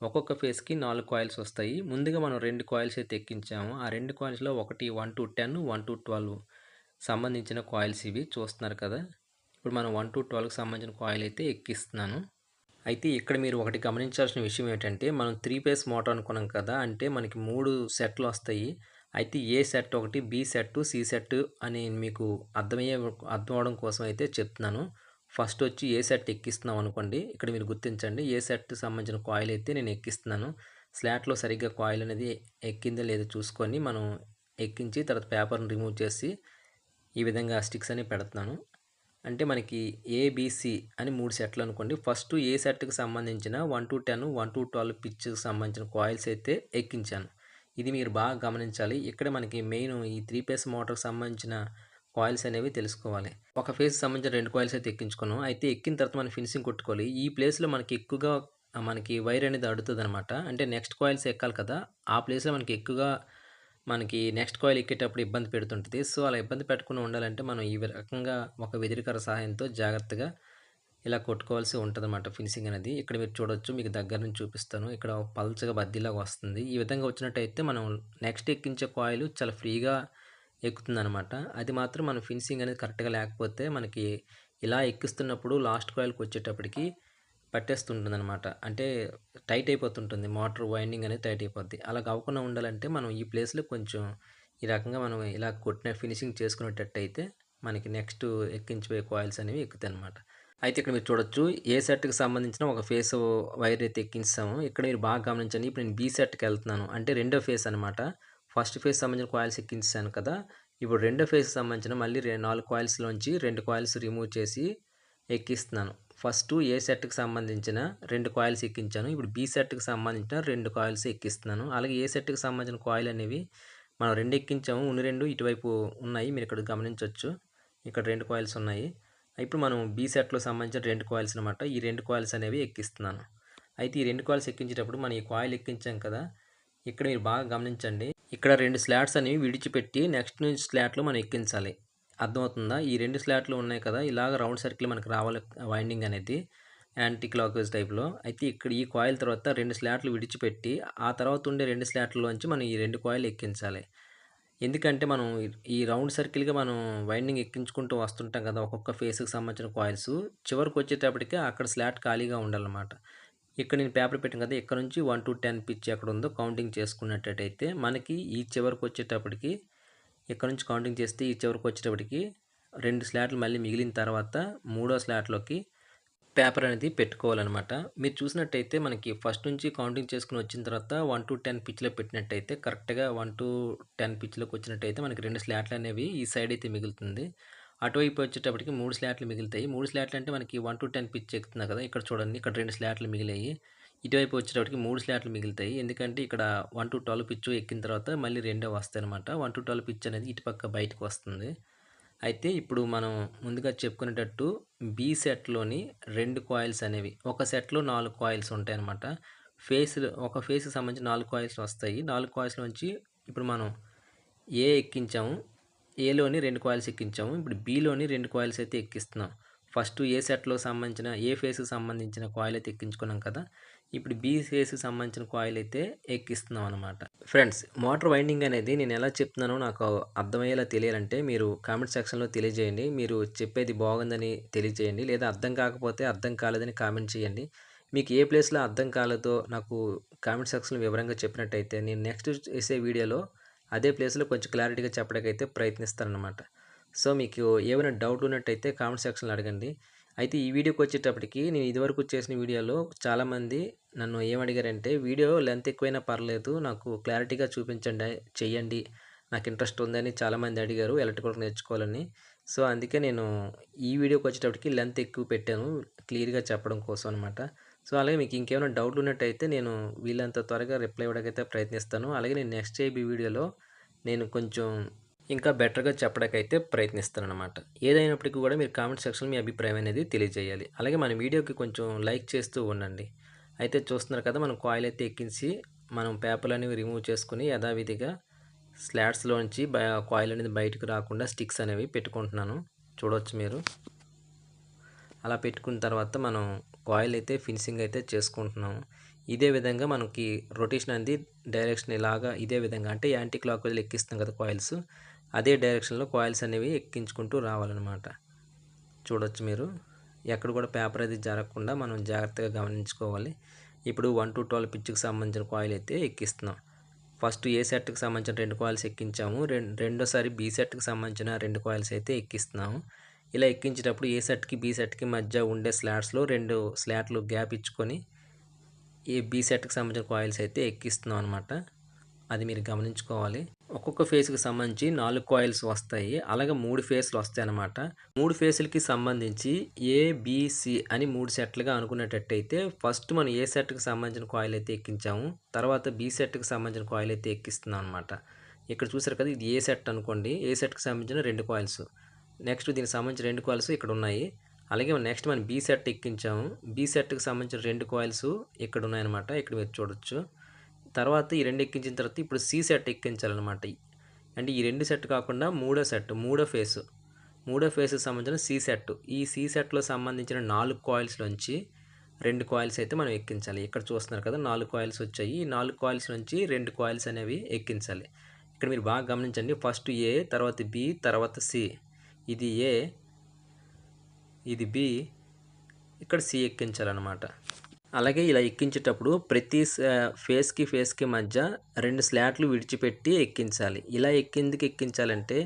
ఒక్కొక్క ఫేస్‌కి 4 కాయిల్స్ వస్తాయి. ముందుగా మనం 2 కాయిల్స్ అయితే ఎక్కించాము. ఆ 2 కాయిల్స్‌లో ఒకటి 1-10, 1-12 సంబంధించిన కాయిల్స్ ఇవి చూస్తున్నారు కదా! ఇప్పుడు మనం 1-12కి సంబంధించిన కాయిల్ అయితే ఎక్కిస్తున్నాను. అయితే ఇక్కడ మీరు ఒకటి గమనించాల్సిన విషయం ఏంటంటే, మనం 3 ఫేస్ మోటార్ అనుకున్నాం కదా! అంటే మనకి 3 సెట్‌లొస్తాయి. అయితే ఏ సెట్ ఒకటి, బి సెట్టు, సి సెట్టు అని మీకు అర్థం అవ్వడం కోసం అయితే చెప్తున్నాను. ఫస్ట్ వచ్చి ఏ సెట్ ఎక్కిస్తున్నాం అనుకోండి. ఇక్కడ మీరు గుర్తించండి. ఏ సెట్‌కి సంబంధించిన కాయిల్ అయితే నేను ఎక్కిస్తున్నాను. స్లాట్‌లో సరిగ్గా కాయిల్ అనేది ఎక్కిందో లేదో చూసుకొని మనం ఎక్కించి తర్వాత పేపర్‌ని రిమూవ్ చేసి ఈ విధంగా స్టిక్స్ అనేవి పెడుతున్నాను. అంటే మనకి ఏబీసీ అని 3 సెట్లు అనుకోండి. ఫస్ట్ ఏ సెట్‌కి సంబంధించిన 1-10, 1-12 పిచ్‌కి సంబంధించిన కాయిల్స్ అయితే ఎక్కించాను. ఇది మీరు బాగా గమనించాలి. ఇక్కడ మనకి మెయిన్ ఈ 3 ఫేస్ మోటార్‌కి సంబంధించిన కాయిల్స్ అనేవి తెలుసుకోవాలి. ఒక ఫేస్‌కి సంబంధించిన 2 కాయిల్స్ అయితే ఎక్కించుకున్నాం. అయితే ఎక్కిన తర్వాత మనం ఫినిషింగ్ కొట్టుకోవాలి. ఈ ప్లేస్‌లో మనకి ఎక్కువగా మనకి వైర్ అనేది అడుగుతదనమాట. అంటే నెక్స్ట్ కాయిల్స్ ఎక్కాలి కదా! ఆ ప్లేస్‌లో మనకి నెక్స్ట్ కాయిల్ ఎక్కేటప్పుడు ఇబ్బంది పెడుతుంటది. సో, అలా ఇబ్బంది పెట్టకుండా ఉండాలంటే మనం ఈ రకంగా ఒక వెదిరికర్ర సహాయంతో జాగ్రత్తగా ఇలా కొట్టుకోవాల్సి ఉంటదనమాట ఫినిషింగ్ అనేది. ఇక్కడ మీరు చూడొచ్చు. మీకు దగ్గర నుంచి చూపిస్తాను. ఇక్కడ ఒక పల్చగా బద్దీలాగా వస్తుంది. ఈ విధంగా వచ్చినట్టయితే మనం నెక్స్ట్ ఎక్కించే కాయిల్ చాలా ఫ్రీగా ఎక్కుతుందనమాట. అది మాత్రం మనం ఫినిషింగ్ అనేది కరెక్ట్‌గా లేకపోతే మనకి ఇలా ఎక్కిస్తున్నప్పుడు లాస్ట్ కాయిల్‌కొచ్చేటప్పటికి పట్టేస్తుంటుందనమాట. అంటే టైట్ అయిపోతుంటుంది. మోటార్ వైండింగ్ అనేది టైట్ అయిపోద్ది. అలాగ అవ్వకుండా ఉండాలంటే మనం ఈ ప్లేస్‌లో కొంచెం ఈ రకంగా మనం ఇలా కొట్టిన ఫినిషింగ్ చేసుకునేటట్టయితే మనకి నెక్స్ట్ ఎక్కించబోయే కాయిల్స్ అనేవి ఎక్కుతాయనమాట. అయితే ఇక్కడ మీరు చూడొచ్చు. ఏ సెట్‌కి సంబంధించిన ఒక ఫేస్ వైర్ అయితే ఎక్కించాము. ఇక్కడ మీరు బాగా గమనించండి. ఇప్పుడు నేను బి సెట్‌కెళ్తున్నాను. అంటే రెండో ఫేస్ అనమాట. ఫస్ట్ ఫేజ్ సంబంధించిన కాయిల్స్ ఎక్కించేసాను కదా! ఇప్పుడు రెండో ఫేజ్‌కి సంబంధించిన మళ్ళీ 4 కాయిల్స్‌లోంచి 2 కాయిల్స్ రిమూవ్ చేసి ఎక్కిస్తున్నాను. ఫస్టు ఏ సెట్‌కి సంబంధించిన 2 కాయిల్స్ ఎక్కించాను. ఇప్పుడు బి సెట్‌కి సంబంధించిన 2 కాయిల్స్ ఎక్కిస్తున్నాను. అలాగే ఏ సెట్‌కి సంబంధించిన కాయిల్ అనేవి మనం 2 ఎక్కించాము. ఉన్న 2 ఇటువైపు ఉన్నాయి. మీరిక్కడ గమనించొచ్చు. ఇక్కడ 2 కాయిల్స్ ఉన్నాయి. ఇప్పుడు మనం బి సెట్‌లో సంబంధించిన 2 కాయిల్స్ అనమాట. ఈ 2 కాయిల్స్ అనేవి ఎక్కిస్తున్నాను. అయితే ఈ 2 కాయిల్స్ ఎక్కించేటప్పుడు మనం ఈ కాయిల్ ఎక్కించాం కదా! ఇక్కడ మీరు బాగా గమనించండి. ఇక్కడ 2 స్లాట్స్ అనేవి విడిచిపెట్టి నెక్స్ట్ నుంచి స్లాట్‌లో మనం ఎక్కించాలి. అర్థమవుతుందా? ఈ 2 స్లాట్లు ఉన్నాయి కదా! ఇలాగ రౌండ్ సర్కిల్ మనకు రావాలి వైండింగ్ అనేది యాంటీ క్లాక్‌వైస్ టైప్‌లో. అయితే ఇక్కడ ఈ కాయిల్ తర్వాత 2 స్లాట్లు విడిచిపెట్టి ఆ తర్వాత ఉండే 2 స్లాట్‌లోంచి మనం ఈ 2 కాయిల్ ఎక్కించాలి. ఎందుకంటే మనం ఈ రౌండ్ సర్కిల్‌గా మనం వైండింగ్ ఎక్కించుకుంటూ వస్తుంటాం కదా! ఒక్కొక్క ఫేస్‌కి సంబంధించిన కాయిల్స్. చివరికొచ్చేటప్పటికి అక్కడ స్లాట్ ఖాళీగా ఉండాలన్నమాట. ఇక్కడ నేను పేపర్ పెట్టాను కదా! ఇక్కడ నుంచి 1-10 పిచ్ ఎక్కడుందో కౌంటింగ్ చేసుకున్నట్టయితే మనకి ఈ చివరికొచ్చేటప్పటికి ఇక్కడ నుంచి కౌంటింగ్ చేస్తే ఈ చివరికొచ్చేటప్పటికి 2 స్లాట్లు మళ్ళీ మిగిలిన తర్వాత మూడో స్లాట్‌లోకి పేపర్ అనేది పెట్టుకోవాలనమాట. మీరు చూసినట్టయితే మనకి ఫస్ట్ నుంచి కౌంటింగ్ చేసుకొని వచ్చిన తర్వాత 1-10 పిచ్‌లో పెట్టినట్టయితే కరెక్ట్‌గా 1-10 పిచ్‌లోకి వచ్చినట్టయితే మనకి 2 స్లాట్లు అనేవి ఈ సైడ్ అయితే మిగులుతుంది. అటువైపు వచ్చేటప్పటికి 3 స్లాట్లు మిగులుతాయి. 3 స్లాట్లు అంటే మనకి 1-10 పిచ్ ఎక్కుతుంది కదా! ఇక్కడ చూడండి ఇక్కడ 2 స్లాట్లు మిగిలాయి. ఇటువైపు వచ్చేటప్పటికి 3 స్లాట్లు మిగులుతాయి. ఎందుకంటే ఇక్కడ 1-12 పిచ్ ఎక్కిన తర్వాత మళ్ళీ రెండో వస్తాయనమాట. 1-12 పిచ్ అనేది ఇటుపక్క బయటకి వస్తుంది. అయితే ఇప్పుడు మనం ముందుగా చెప్పుకునేటట్టు బి సెట్‌లోని 2 కాయిల్స్ అనేవి ఒక సెట్‌లో 4 కాయిల్స్ ఉంటాయన్నమాట. ఒక ఫేస్‌కి సంబంధించి 4 కాయిల్స్ వస్తాయి. 4 కాయిల్స్ నుంచి ఇప్పుడు మనం ఏ ఎక్కించాము. ఏలోని 2 కాయిల్స్ ఎక్కించాము. ఇప్పుడు బిలోని 2 కాయిల్స్ అయితే ఎక్కిస్తున్నాం. ఫస్ట్ ఏ సెట్‌లో సంబంధించిన ఏ ఫేస్‌కి సంబంధించిన కాయిల్ అయితే ఎక్కించుకున్నాం కదా! ఇప్పుడు బి ఫేస్‌కి సంబంధించిన కాయిల్ అయితే ఎక్కిస్తున్నాం అనమాట. ఫ్రెండ్స్, మోటార్ వైండింగ్ అనేది నేను ఎలా చెప్తున్నానో నాకు అర్థమయ్యేలా తెలియాలంటే మీరు కామెంట్ సెక్షన్‌లో తెలియజేయండి. మీరు చెప్పేది బాగుందని తెలియజేయండి. లేదా అర్థం కాకపోతే అర్థం కాలేదని కామెంట్ చేయండి. మీకు ఏ ప్లేస్‌లో అర్థం కాలేదో నాకు కామెంట్ సెక్షన్‌లో వివరంగా చెప్పినట్టయితే నేను నెక్స్ట్ చేసే వీడియోలో అదే ప్లేస్‌లో కొంచెం క్లారిటీగా చెప్పడానికైతే ప్రయత్నిస్తాననమాట. సో, మీకు ఏమైనా డౌట్ ఉన్నట్టయితే కామెంట్ సెక్షన్‌లో అడగండి. అయితే ఈ వీడియోకొచ్చేటప్పటికి నేను ఇదివరకు చేసిన వీడియోలో చాలామంది నన్ను ఏమడిగారంటే, "వీడియో లెంత్ ఎక్కువైనా పర్లేదు. నాకు క్లారిటీగా చూపించండి, చెయ్యండి. నాకు ఇంట్రెస్ట్ ఉందని" చాలామంది అడిగారు ఎలక్ట్రికల్ నేర్చుకోవాలని. సో, అందుకే నేను ఈ వీడియోకొచ్చేటప్పటికి లెంత్ ఎక్కువ పెట్టాను. క్లియర్‌గా చెప్పడం కోసం అనమాట. సో, అలాగే మీకు ఇంకేమైనా డౌట్‌లు ఉన్నట్టయితే నేను వీలంత త్వరగా రిప్లై ఇవ్వడానికైతే ప్రయత్నిస్తాను. అలాగే నేను నెక్స్ట్ చేయబోయే వీడియోలో నేను కొంచెం ఇంకా బెటర్‌గా చెప్పడానికైతే ప్రయత్నిస్తాననమాట. ఏదైనప్పటికీ కూడా మీరు కామెంట్ సెక్షన్‌లో మీ అభిప్రాయం అనేది తెలియజేయాలి. అలాగే మన వీడియోకి కొంచెం లైక్ చేస్తూ ఉండండి. అయితే చూస్తున్నారు కదా! మనం కాయిల్ అయితే ఎక్కించి మనం పేపర్‌లనేవి రిమూవ్ చేసుకొని యథావిధిగా స్లాట్స్‌లోంచి కాయిల్ అనేది బయటకు రాకుండా స్టిక్స్ అనేవి పెట్టుకుంటున్నాను. చూడొచ్చు మీరు. అలా పెట్టుకున్న తర్వాత మనం కాయిల్ అయితే ఫినిషింగ్ అయితే చేసుకుంటున్నాము. ఇదే విధంగా మనకి రొటేషన్ అనేది డైరెక్షన్ ఇలాగా ఇదే విధంగా అంటే యాంటీ క్లాక్ వైజ్‌లో ఎక్కిస్తాం కదా కాయిల్స్. అదే డైరెక్షన్‌లో కాయిల్స్ అనేవి ఎక్కించుకుంటూ రావాలనమాట. చూడొచ్చు మీరు. ఎక్కడ కూడా పేపర్ అది జరగకుండా మనం జాగ్రత్తగా గమనించుకోవాలి. ఇప్పుడు 1-12 పిచ్‌కి సంబంధించిన కాయిల్ అయితే ఎక్కిస్తున్నాం. ఫస్ట్ ఏ సెట్‌కి సంబంధించిన 2 కాయిల్స్ ఎక్కించాము. రెండోసారి బి సెట్‌కి సంబంధించిన 2 కాయిల్స్ అయితే ఎక్కిస్తున్నాము. ఇలా ఎక్కించేటప్పుడు ఏ సెట్‌కి, బి సెట్‌కి మధ్య ఉండే స్లాట్స్‌లో 2 స్లాట్లు గ్యాప్ ఇచ్చుకొని ఈ బి సెట్‌కి సంబంధించిన కాయిల్స్ అయితే ఎక్కిస్తున్నాం అనమాట. అది మీరు గమనించుకోవాలి. ఒక్కొక్క ఫేస్‌కి సంబంధించి 4 కాయిల్స్ వస్తాయి. అలాగే 3 ఫేస్‌లు వస్తాయన్నమాట. 3 ఫేసులకి సంబంధించి ఏ, బి, సి అని 3 సెట్లుగా అనుకునేటట్టయితే ఫస్ట్ మనం ఏ సెట్‌కి సంబంధించిన కాయిల్ అయితే ఎక్కించాము. తర్వాత బి సెట్‌కి సంబంధించిన కాయిల్ అయితే ఎక్కిస్తున్నాం అనమాట. ఇక్కడ చూసారు కదా! ఇది ఏ సెట్ అనుకోండి. ఏ సెట్‌కి సంబంధించిన 2 కాయిల్స్. నెక్స్ట్ దీనికి సంబంధించిన 2 కాయిల్స్ ఇక్కడ ఉన్నాయి. అలాగే నెక్స్ట్ మనం బి సెట్ ఎక్కించాము. బి సెట్‌కి సంబంధించిన 2 కాయిల్స్ ఇక్కడ ఉన్నాయన్నమాట. ఇక్కడ మీరు చూడొచ్చు. తర్వాత ఈ 2 ఎక్కించిన తర్వాత ఇప్పుడు సి సెట్ ఎక్కించాలన్నమాట. అంటే ఈ 2 సెట్ కాకుండా మూడో సెట్, మూడో ఫేసు. మూడో ఫేస్‌కి సంబంధించిన సి సెట్. ఈ సి సెట్‌లో సంబంధించిన 4 కాయిల్స్‌లోంచి 2 కాయిల్స్ అయితే మనం ఎక్కించాలి. ఇక్కడ చూస్తున్నారు కదా! 4 కాయిల్స్ వచ్చాయి. ఈ 4 కాయిల్స్ నుంచి 2 కాయిల్స్ అనేవి ఎక్కించాలి. ఇక్కడ మీరు బాగా గమనించండి. ఫస్ట్ ఏ, తర్వాత బి, తర్వాత సి. ఇది ఏ, ఇది బి, ఇక్కడ సి ఎక్కించాలన్నమాట. అలాగే ఇలా ఎక్కించేటప్పుడు ప్రతి ఫేస్‌కి మధ్య 2 స్లాట్లు విడిచిపెట్టి ఎక్కించాలి. ఇలా ఎందుకు ఎక్కించాలంటే,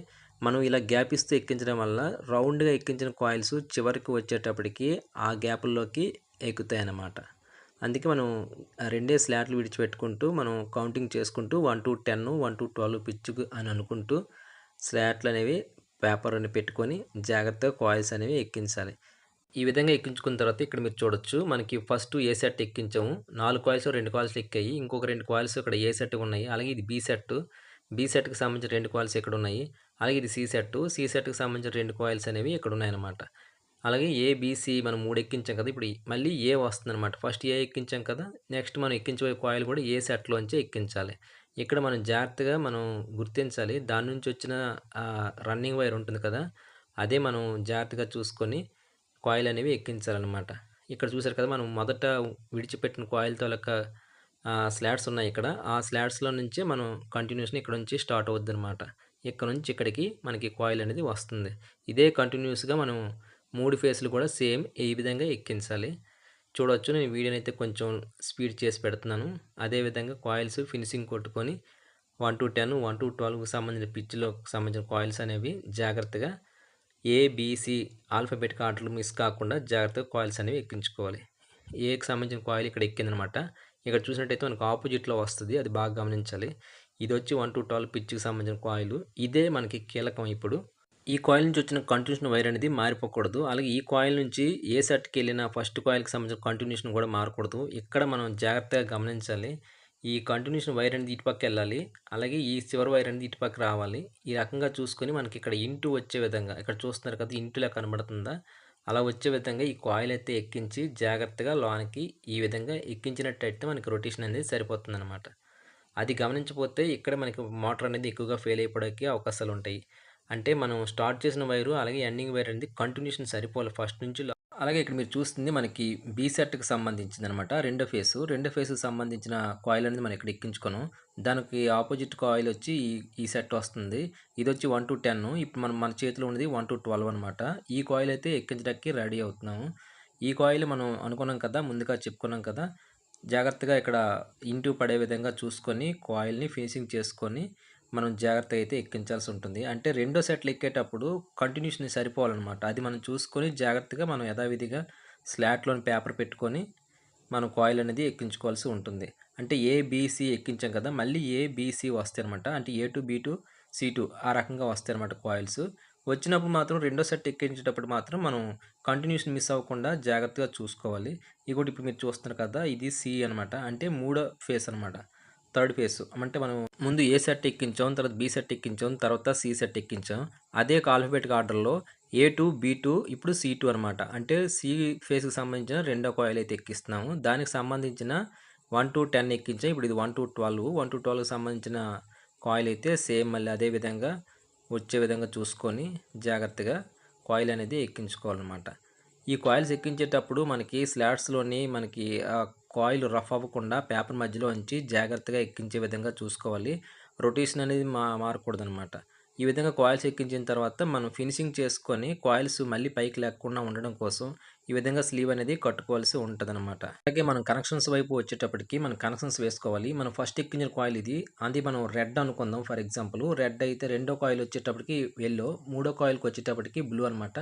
మనం ఇలా గ్యాప్ ఇస్తూ ఎక్కించడం వల్ల రౌండ్‌గా ఎక్కించిన కాయిల్స్ చివరికి వచ్చేటప్పటికి ఆ గ్యాపుల్లోకి ఎక్కుతాయన్నమాట. అందుకే మనం రెండే స్లాట్లు విడిచిపెట్టుకుంటూ మనం కౌంటింగ్ చేసుకుంటూ 1-10, 1-12 పిచ్‌కు అని అనుకుంటూ స్లాట్లనేవి పేపర్ అని పెట్టుకొని జాగ్రత్తగా కాయిల్స్ అనేవి ఎక్కించాలి. ఈ విధంగా ఎక్కించుకున్న తర్వాత ఇక్కడ మీరు చూడొచ్చు. మనకి ఫస్ట్ ఏ సెట్ ఎక్కించాము. 4 కాయిల్స్ 2 కాయిల్స్ ఎక్కాయి. ఇంకొక 2 కాయిల్స్ ఇక్కడ ఏ సెట్‌గా ఉన్నాయి. అలాగే ఇది బి సెట్. బి సెట్‌కి సంబంధించిన 2 కాయిల్స్ ఇక్కడ ఉన్నాయి. అలాగే ఇది సి సెట్. సి సెట్‌కి సంబంధించిన 2 కాయిల్స్ అనేవి ఇక్కడ ఉన్నాయన్నమాట. అలాగే ఏ, బి, సి మనం 3 ఎక్కించాం కదా! ఇప్పుడు మళ్ళీ ఏ వస్తుందన్నమాట. ఫస్ట్ ఏ ఎక్కించాం కదా! నెక్స్ట్ మనం ఎక్కించబోయే కాయిల్ కూడా ఏ సెట్‌లోంచే ఎక్కించాలి. ఇక్కడ మనం జాగ్రత్తగా మనం గుర్తించాలి. దాని నుంచి వచ్చిన రన్నింగ్ వైర్ ఉంటుంది కదా! అదే మనం జాగ్రత్తగా చూసుకొని కాయిల్ అనేవి ఎక్కించాలన్నమాట. ఇక్కడ చూసారు కదా! మనం మొదట విడిచిపెట్టిన కాయిల్ తాలూకా స్లాట్స్ ఉన్నాయి ఇక్కడ. ఆ స్లాట్స్‌లో నుంచే మనం కంటిన్యూషన్ ఇక్కడ నుంచి స్టార్ట్ అవుద్దనమాట. ఇక్కడ నుంచి ఇక్కడికి మనకి కాయిల్ అనేది వస్తుంది. ఇదే కంటిన్యూస్‌గా మనం 3 ఫేస్‌లు కూడా సేమ్ ఈ విధంగా ఎక్కించాలి. చూడొచ్చు నేను వీడియోనైతే కొంచెం స్పీడ్ చేసి పెడుతున్నాను. అదే విధంగా కాయిల్స్ ఫినిషింగ్ కొట్టుకొని 1-10, 1-12కి సంబంధించిన పిచ్‌లోకి సంబంధించిన కాయిల్స్ అనేవి జాగ్రత్తగా ఏబీసీ ఆల్ఫాబెటిక్ ఆర్డర్‌లో మిస్ కాకుండా జాగ్రత్తగా కాయిల్స్ అనేవి ఎక్కించుకోవాలి. ఏకి సంబంధించిన కాయిల్ ఇక్కడ ఎక్కిందనమాట. ఇక్కడ చూసినట్టయితే మనకు ఆపోజిట్‌లో వస్తది. అది బాగా గమనించాలి. ఇదొచ్చి 1-12 పిచ్‌కి సంబంధించిన కాయిలు. ఇదే మనకి కీలకం ఇప్పుడు. ఈ కాయిల్ నుంచి వచ్చిన కంటిన్యూషన్ వైర్ అనేది మారిపోకూడదు. అలాగే ఈ కాయిల్ నుంచి ఏ సెట్‌కెళ్ళిన ఫస్ట్ కాయిల్‌కి సంబంధించిన కంటిన్యూషన్ కూడా మారకూడదు. ఇక్కడ మనం జాగ్రత్తగా గమనించాలి. ఈ కంటిన్యూషన్ వైర్ అనేది ఇటు పక్కెళ్ళాలి. అలాగే ఈ చివరి వైర్ అనేది ఇటు పక్క రావాలి. ఈ రకంగా చూసుకొని మనకి ఇక్కడ ఇంటూ వచ్చే విధంగా ఇక్కడ చూస్తున్నారు కదా! ఇంటులా కనబడుతుందా? అలా వచ్చే విధంగా ఈ కాయిల్ అయితే ఎక్కించి జాగ్రత్తగా లోనికి ఈ విధంగా ఎక్కించినట్టయితే మనకి రొటేషన్ అనేది సరిపోతుందనమాట. అది గమనించకపోతే ఇక్కడ మనకి మోటార్ అనేది ఎక్కువగా ఫెయిల్ అయిపోవడానికి అవకాశాలుంటాయి. అంటే మనం స్టార్ట్ చేసిన వైరు అలాగే ఎండింగ్ వైర్ అనేది కంటిన్యూషన్ సరిపోవాలి ఫస్ట్ నుంచి అలాగే ఇక్కడ మీరు చూస్తుంది మనకి బి సెట్‌కి సంబంధించిందనమాట. రెండో ఫేస్‌కి సంబంధించిన కాయిల్ అనేది మనం ఇక్కడ ఎక్కించుకున్నాం. దానికి ఆపోజిట్ కాయిల్ వచ్చి ఈ సెట్ వస్తుంది. ఇదొచ్చి 1-10 ఇప్పుడు మన చేతిలో ఉన్నది 1-12 అనమాట. ఈ కాయిల్ అయితే ఎక్కించడానికి రెడీ అవుతున్నాము. ఈ కాయిల్ మనం అనుకున్నాం కదా! ముందుగా చెప్పుకున్నాం కదా! జాగ్రత్తగా ఇక్కడ ఇంటూ పడే విధంగా చూసుకొని కాయిల్‌ని ఫినిషింగ్ చేసుకొని మనం జాగ్రత్తగా అయితే ఎక్కించాల్సి ఉంటుంది. అంటే రెండో సెట్లు ఎక్కేటప్పుడు కంటిన్యూషన్ సరిపోవాలనమాట. అది మనం చూసుకొని జాగ్రత్తగా మనం యథావిధిగా స్లాట్‌లోని పేపర్ పెట్టుకొని మనం కాయిల్ అనేది ఎక్కించుకోవాల్సి ఉంటుంది. అంటే ఏ, బీ, సి ఎక్కించాం కదా! మళ్ళీ ఏ, బీ, సి వస్తాయనమాట. అంటే ఏ2, బీ2, సి2 ఆ రకంగా వస్తాయనమాట కాయిల్స్. వచ్చినప్పుడు మాత్రం రెండో సెట్ ఎక్కించేటప్పుడు మాత్రం మనం కంటిన్యూషన్ మిస్ అవ్వకుండా జాగ్రత్తగా చూసుకోవాలి. ఇంకోటి ఇప్పుడు మీరు చూస్తున్నారు కదా! ఇది సి అనమాట. అంటే మూడో ఫేస్ అనమాట. Third phase. అంటే మనం ముందు ఏ సెట్ ఎక్కించాం, తర్వాత బీ సెట్ ఎక్కించాం, తర్వాత సి సెట్ ఎక్కించాం. అదే ఆల్ఫాబెటిక్ ఆర్డర్‌లో ఏ2, బీ2 ఇప్పుడు సి2 అనమాట. అంటే సి ఫేస్‌కి సంబంధించిన రెండో కాయిల్ అయితే ఎక్కిస్తున్నాము. దానికి సంబంధించిన 1-10 ఎక్కించాం. ఇప్పుడు ఇది 1-12. 1-12కి సంబంధించిన కాయిల్ అయితే సేమ్ మళ్ళీ అదే విధంగా వచ్చే విధంగా చూసుకొని జాగ్రత్తగా కాయిల్ అనేది ఎక్కించుకోవాలన్నమాట. ఈ కాయిల్స్ ఎక్కించేటప్పుడు మనకి స్లాట్స్‌లోని మనకి కాయిల్ రఫ్ అవ్వకుండా పేపర్ మధ్యలో ఉంచి జాగ్రత్తగా ఎక్కించే విధంగా చూసుకోవాలి. రొటేషన్ అనేది మారకూడదనమాట. ఈ విధంగా కాయిల్స్ ఎక్కించిన తర్వాత మనం ఫినిషింగ్ చేసుకొని కాయిల్స్ మళ్ళీ పైకి లేకుండా ఉండడం కోసం ఈ విధంగా స్లీవ్ అనేది కట్టుకోవాల్సి ఉంటదనమాట. అలాగే మనం కనెక్షన్స్ వైపు వచ్చేటప్పటికి మనం కనెక్షన్స్ వేసుకోవాలి. మనం ఫస్ట్ ఎక్కించిన కాయిల్ ఇది. అది మనం రెడ్ అనుకుందాం ఫర్ ఎగ్జాంపుల్. రెడ్ అయితే రెండో కాయిల్ వచ్చేటప్పటికి యెల్లో, మూడో కాయిల్‌కి వచ్చేటప్పటికి బ్లూ అనమాట.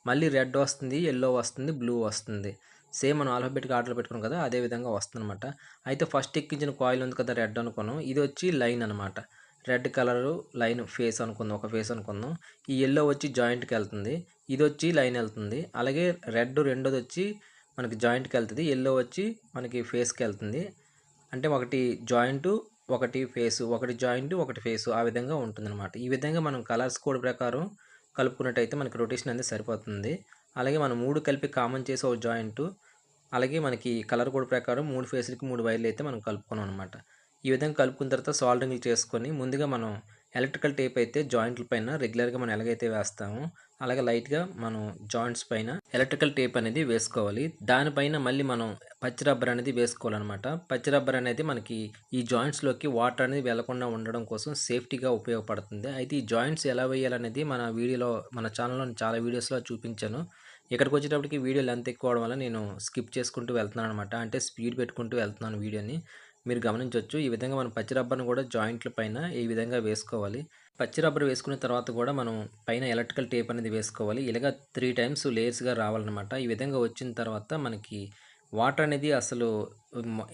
మళ్ళీ రెడ్ వస్తుంది, యెల్లో వస్తుంది, బ్లూ వస్తుంది. సేమ్ మనం ఆల్ఫాబెటిక్ ఆర్డర్‌లో పెట్టుకున్నాం కదా! అదే విధంగా వస్తుందనమాట. అయితే ఫస్ట్ ఎక్కించిన కాయిల్ ఉంది కదా! రెడ్ అనుకున్నాం. ఇది వచ్చి లైన్ అనమాట. రెడ్ కలరు లైన్ ఫేస్ అనుకుందాం. ఒక ఫేస్ అనుకుందాం. ఈ యెల్లో వచ్చి జాయింట్‌కెళ్తుంది. ఇదొచ్చి లైన్ ఎళ్తుంది. అలాగే రెడ్ రెండోదొచ్చి మనకి జాయింట్‌కెళ్తది. యెల్లో వచ్చి మనకి ఫేస్‌కెళ్తుంది. అంటే ఒకటి జాయింటు, ఒకటి ఫేసు. ఒకటి జాయింటు, ఒకటి ఫేసు. ఆ విధంగా ఉంటుందనమాట. ఈ విధంగా మనం కలర్స్ కోడ్ ప్రకారం కలుపుకున్నట్టయితే మనకి రొటేషన్ అనేది సరిపోతుంది. అలాగే మనం 3 కలిపి కామన్ చేసి ఒక జాయింటు, అలాగే మనకి కలర్ కోడ్ ప్రకారం 3 ఫేసులకి 3 వైర్లయితే మనం కలుపుకున్నాం అనమాట. ఈ విధంగా కలుపుకున్న తర్వాత సాల్డరింగ్‌లు చేసుకొని ముందుగా మనం ఎలక్ట్రికల్ టేప్ అయితే జాయింట్ల పైన రెగ్యులర్‌గా మనం ఎలాగైతే వేస్తామో అలాగే లైట్‌గా మనం జాయింట్స్ పైన ఎలక్ట్రికల్ టేప్ అనేది వేసుకోవాలి. దానిపైన మళ్ళీ మనం పచ్చి రబ్బర్ అనేది వేసుకోవాలనమాట. పచ్చి రబ్బర్ అనేది మనకి ఈ జాయింట్స్‌లోకి వాటర్ అనేది వెళ్ళకుండా ఉండడం కోసం సేఫ్టీగా ఉపయోగపడుతుంది. అయితే ఈ జాయింట్స్ ఎలా వేయాలనేది మన ఛానల్‌లో చాలా వీడియోస్‌లో చూపించాను. ఇక్కడికొచ్చేటప్పటికి వీడియో లెంత్ ఎక్కువ అవ్వడం వల్ల నేను స్కిప్ చేసుకుంటూ వెళ్తున్నాననమాట. అంటే స్పీడ్ పెట్టుకుంటూ వెళ్తున్నాను వీడియోని. మీరు గమనించొచ్చు. ఈ విధంగా మనం పచ్చి రబ్బర్‌ని కూడా జాయింట్ల పైన ఈ విధంగా వేసుకోవాలి. పచ్చి రబ్బర్ వేసుకున్న తర్వాత కూడా మనం పైన ఎలక్ట్రికల్ టేప్ అనేది వేసుకోవాలి. ఇలాగ 3 టైమ్స్ లేయర్స్‌గా రావాలనమాట. ఈ విధంగా వచ్చిన తర్వాత మనకి వాటర్ అనేది అసలు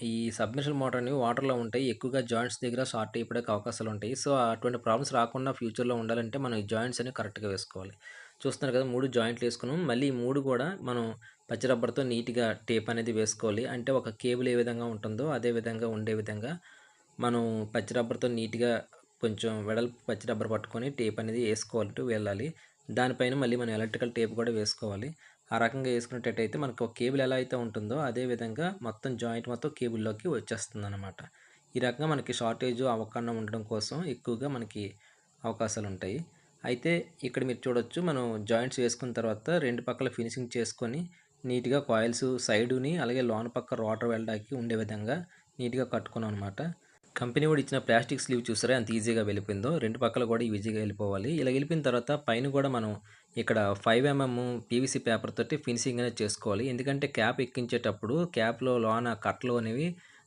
ఈ సబ్మెర్సిబుల్ మోటార్ అనేవి వాటర్‌లో ఉంటాయి. ఎక్కువగా జాయింట్స్ దగ్గర షార్ట్ అయిపోవడానికి అవకాశాలుంటాయి. సో, అటువంటి ప్రాబ్లమ్స్ రాకుండా ఫ్యూచర్‌లో ఉండాలంటే మనం ఈ జాయింట్స్ అనేవి కరెక్ట్‌గా వేసుకోవాలి. చూస్తున్నారు కదా! 3 జాయింట్లు వేసుకున్నాం. మళ్ళీ ఈ 3 కూడా మనం పచ్చి రబ్బర్‌తో నీట్‌గా టేప్ అనేది వేసుకోవాలి. అంటే ఒక కేబుల్ ఏ విధంగా ఉంటుందో అదే విధంగా ఉండే విధంగా మనం పచ్చి రబ్బర్‌తో నీట్‌గా కొంచెం వెడల్పు పచ్చి రబ్బర్ పట్టుకొని టేప్ అనేది ఏసుకుంటూ వెళ్ళాలి. దానిపైన మళ్ళీ మనం ఎలక్ట్రికల్ టేప్ కూడా వేసుకోవాలి. ఆ రకంగా ఏసుకునేటట్టయితే మనకు ఒక కేబుల్ ఎలా అయితే ఉంటుందో అదే విధంగా మొత్తం జాయింట్ మొత్తం కేబుల్‌లోకి వచ్చేస్తుందనమాట. ఈ రకంగా మనకి షార్టేజ్ అవ్వకుండా ఉండడం కోసం ఎక్కువగా మనకి అవకాశాలుంటాయి. అయితే ఇక్కడ మీరు చూడొచ్చు మనం జాయింట్స్ వేసుకున్న తర్వాత 2 పక్కల ఫినిషింగ్ చేసుకొని నీట్‌గా కాయిల్స్ సైడుని అలాగే లోన పక్క రోటర్ వెళ్ళడానికి ఉండే విధంగా నీట్‌గా కట్టుకున్నాం అనమాట. కంపెనీ వాడు ఇచ్చిన ప్లాస్టిక్ స్లీవ్ చూసారా ఎంత ఈజీగా వెళ్ళిపోయిందో. 2 పక్కల కూడా ఈజీగా వెళ్ళిపోవాలి. ఇలా వెళ్ళిపోయిన తర్వాత పైన కూడా మనం ఇక్కడ 5 పీవీసీ పేపర్ తోటి ఫినిషింగ్ అనేది చేసుకోవాలి. ఎందుకంటే క్యాప్ ఎక్కించేటప్పుడు క్యాప్‌లో లోన కట్లు అనేవి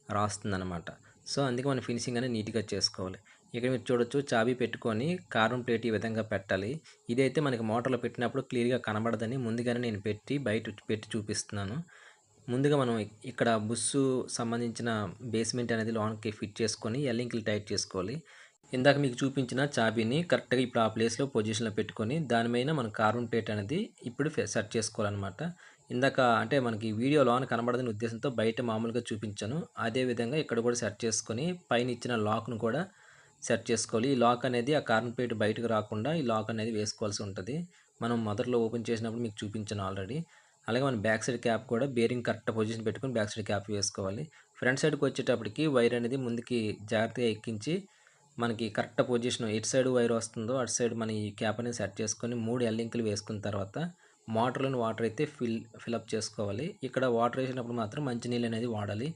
రాస్తుందనమాట. సో, అందుకే మనం ఫినిషింగ్ అనేది నీట్‌గా చేసుకోవాలి. ఇక్కడ మీరు చూడొచ్చు చాబీ పెట్టుకొని కార్బన్ ప్లేట్ ఈ విధంగా పెట్టాలి. ఇదైతే మనకి మోటార్‌లో పెట్టినప్పుడు క్లియర్‌గా కనబడదని ముందుగానే నేను పెట్టి చూపిస్తున్నాను. ముందుగా మనం ఇక్కడ బుస్సు సంబంధించిన బేస్మెంట్ అనేది లోనకి ఫిట్ చేసుకొని ఎల్లింకులు టైట్ చేసుకోవాలి. ఇందాక మీకు చూపించిన చాబీని కరెక్ట్‌గా ఇప్పుడు ఆ ప్లేస్‌లో పొజిషన్‌లో పెట్టుకొని దాని మీద మనం కార్బన్ ప్లేట్ అనేది ఇప్పుడు సెట్ చేసుకోవాలనమాట. ఇందాక అంటే మనకి వీడియో లోన కనబడదని ఉద్దేశంతో బయట మామూలుగా చూపించాను. అదే విధంగా ఇక్కడ కూడా సెట్ చేసుకొని పైన ఇచ్చిన లాక్‌ను కూడా సెట్ చేసుకోవాలి. ఈ లాక్ అనేది ఆ కార్బన్ ప్లేట్ బయటకు రాకుండా ఈ లాక్ అనేది వేసుకోవాల్సి ఉంటది. మనం మొదట్లో ఓపెన్ చేసినప్పుడు మీకు చూపించాను ఆల్రెడీ. అలాగే మన బ్యాక్ సైడ్ క్యాప్ కూడా బేరింగ్ కరెక్ట్ పొజిషన్ పెట్టుకొని బ్యాక్ సైడ్ క్యాప్ వేసుకోవాలి. ఫ్రంట్ సైడ్‌కి వచ్చేటప్పటికి వైర్ అనేది ముందుకి జాగ్రత్తగా ఎక్కించి మనకి కరెక్ట్ పొజిషన్ ఎటు సైడ్ వైర్ వస్తుందో అటు సైడ్ మన ఈ క్యాప్ అనేది సెట్ చేసుకొని 3 ఎల్లింకులు వేసుకున్న తర్వాత మోటార్‌లోని వాటర్ అయితే ఫిలప్ చేసుకోవాలి. ఇక్కడ వాటర్ ఏసినప్పుడు మాత్రం మంచినీళ్ళు అనేది వాడాలి.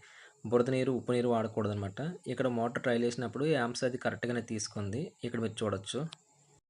బురద నీరు, ఉప్పు నీరు వాడకూడదనమాట. ఇక్కడ మోటార్ ట్రయల్ ఏసినప్పుడు యాంప్స్ అది కరెక్ట్‌గానే తీసుకుంది. ఇక్కడ మీరు చూడొచ్చు.